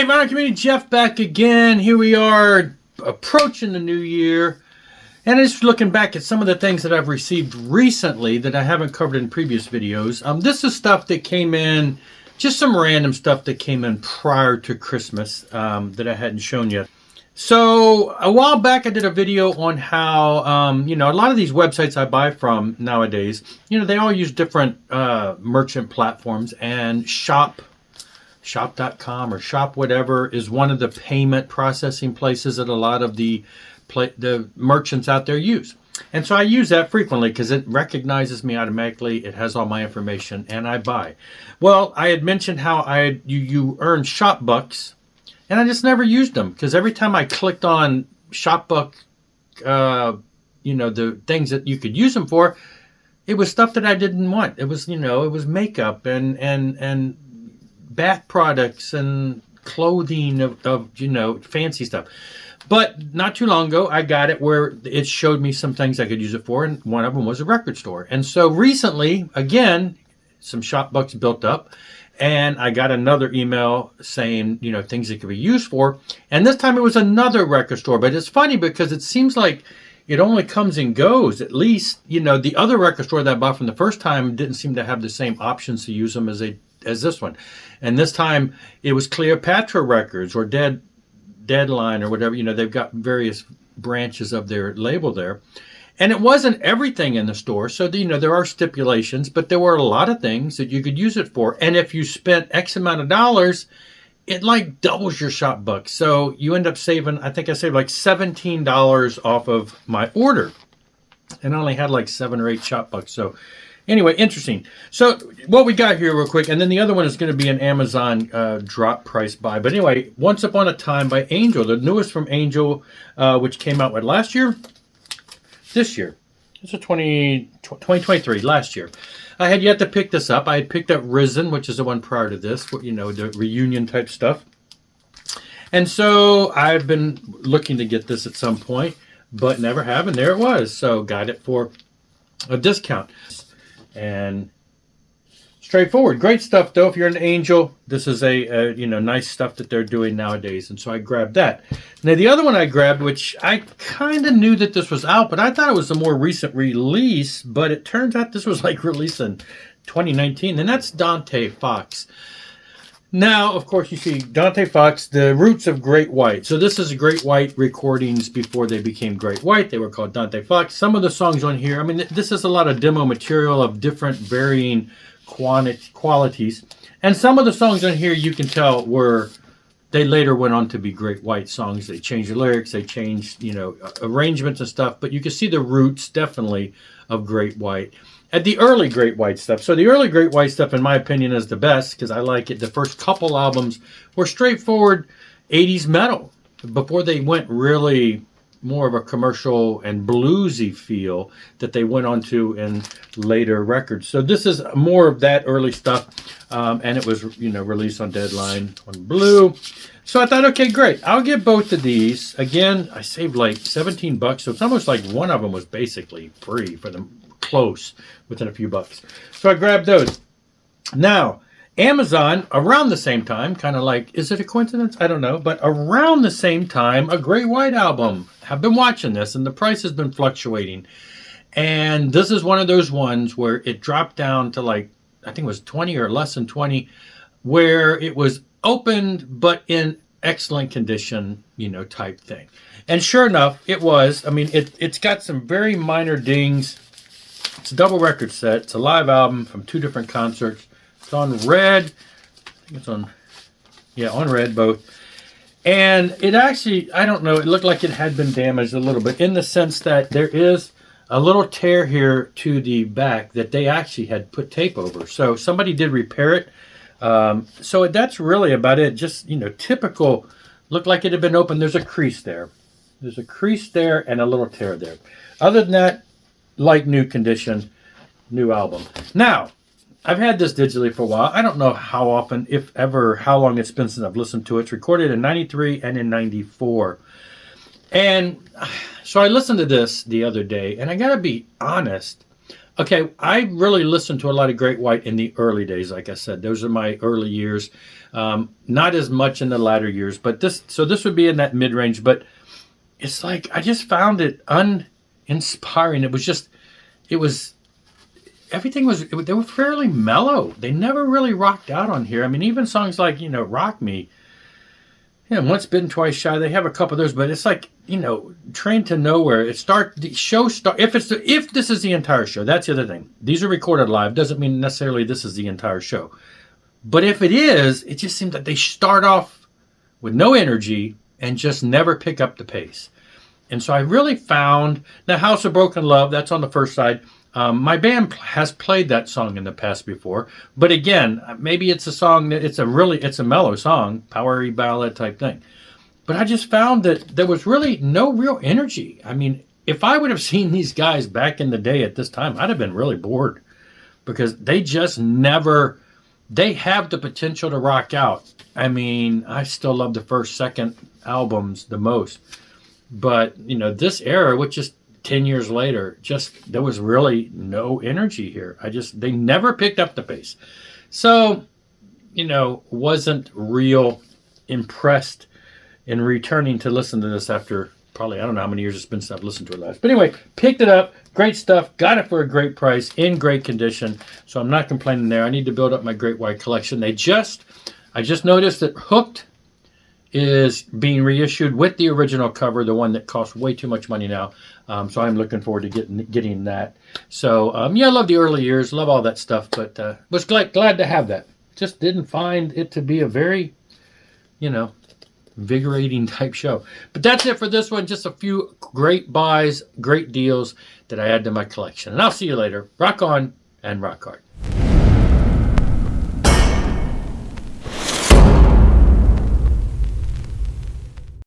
Hey, Vinyl Community, Jeff back again. Here we are approaching the new year. And just looking back at some of the things that I've received recently that I haven't covered in previous videos. This is stuff that came in, just some random stuff that came in prior to Christmas that I hadn't shown yet. So a while back I did a video on how, a lot of these websites I buy from nowadays, they all use different merchant platforms, and shop.com or shop whatever is one of the payment processing places that a lot of the merchants out there use. And so I use that frequently because it recognizes me automatically. It has all my information and I buy. Well, I had mentioned how you earn shop bucks, and I just never used them because every time I clicked on shop buck, the things that you could use them for, it was stuff that I didn't want. It was, it was makeup and bath products and clothing of fancy stuff. But not too long ago, I got it where it showed me some things I could use it for, and one of them was a record store. And so recently, again, some shop bucks built up, and I got another email saying, things it could be used for. And this time it was another record store. But it's funny because it seems like it only comes and goes. At least, the other record store that I bought from the first time didn't seem to have the same options to use them as this one. And this time it was Cleopatra Records or Deadline or whatever. They've got various branches of their label there. And it wasn't everything in the store. So, there are stipulations, but there were a lot of things that you could use it for. And if you spent X amount of dollars, it like doubles your shop bucks. So you end up saving, I think I saved like $17 off of my order. And I only had like 7 or 8 shop bucks. So anyway, interesting. So what we got here real quick, and then the other one is going to be an Amazon drop price buy. But anyway, Once Upon a Time by Angel, the newest from Angel, which came out last year? This year. It's a 2023, last year. I had yet to pick this up. I had picked up Risen, which is the one prior to this, the reunion type stuff. And so I've been looking to get this at some point, but never have, and there it was. So got it for a discount. And straightforward. Great stuff, though. If you're an Angel, this is a nice stuff that they're doing nowadays. And so I grabbed that. Now, the other one I grabbed, which I kind of knew that this was out, but I thought it was a more recent release. But it turns out this was like released in 2019. And that's Dante Fox. Now, of course, you see Dante Fox, the roots of Great White. So this is Great White recordings before they became Great White. They were called Dante Fox. Some of the songs on here, this is a lot of demo material of different varying qualities. And some of the songs on here you can tell they later went on to be Great White songs. They changed the lyrics, they changed, arrangements and stuff. But you can see the roots, definitely, of Great White. At the early Great White stuff. So the early Great White stuff, in my opinion, is the best because I like it. The first couple albums were straightforward 80s metal before they went really more of a commercial and bluesy feel that they went on to in later records. So this is more of that early stuff, and it was released on Deadline on Blue. So I thought, okay, great. I'll get both of these. Again, I saved like $17, so it's almost like one of them was basically free for them. Close, within a few bucks. So I grabbed those. Now, Amazon, around the same time, kind of like, is it a coincidence? I don't know. But around the same time, a Great White album. I've been watching this, and the price has been fluctuating. And this is one of those ones where it dropped down to like, I think it was 20 or less than 20, where it was opened, but in excellent condition, type thing. And sure enough, it was. It's got some very minor dings. It's a double record set. It's a live album from 2 different concerts. It's on red. I think it's on red both. And it actually, I don't know, it looked like it had been damaged a little bit in the sense that there is a little tear here to the back that they actually had put tape over. So somebody did repair it. So that's really about it. Just, typical, looked like it had been opened. There's a crease there. There's a crease there and a little tear there. Other than that, like new condition, new album. Now, I've had this digitally for a while. I don't know how often, if ever, how long it's been since I've listened to it. It's recorded in 93 and in 94. And so I listened to this the other day, and I gotta be honest, Okay, I really listened to a lot of Great White in the early days. Like I said, those are my early years. Not as much in the latter years, but this would be in that mid range. But it's like I just found it uninspiring. It was everything was. They were fairly mellow. They never really rocked out on here. I mean, even songs like "Rock Me." Once bitten, twice shy. They have a couple of those, but it's like Train to Nowhere. The show start if this is the entire show. That's the other thing. These are recorded live. Doesn't mean necessarily this is the entire show. But if it is, it just seems that they start off with no energy and just never pick up the pace. And so I really found the House of Broken Love. That's on the first side. My band has played that song in the past before, but again, maybe it's a song that it's a mellow song, powery ballad type thing. But I just found that there was really no real energy. I mean, if I would have seen these guys back in the day at this time, I'd have been really bored because they just never. They have the potential to rock out. I mean, I still love the first, second albums the most, but this era, which is 10 years later, there was really no energy here. They never picked up the pace. So, wasn't real impressed in returning to listen to this after probably, I don't know how many years it's been since I've listened to it last. But anyway, picked it up. Great stuff. Got it for a great price, in great condition. So I'm not complaining there. I need to build up my Great White collection. I just noticed that Hooked is being reissued with the original cover, the one that costs way too much money now. So I'm looking forward to getting that. So I love the early years, love all that stuff, but was glad to have that. Just didn't find it to be a very, invigorating type show. But that's it for this one. Just a few great buys, great deals that I add to my collection. And I'll see you later. Rock on and rock hard.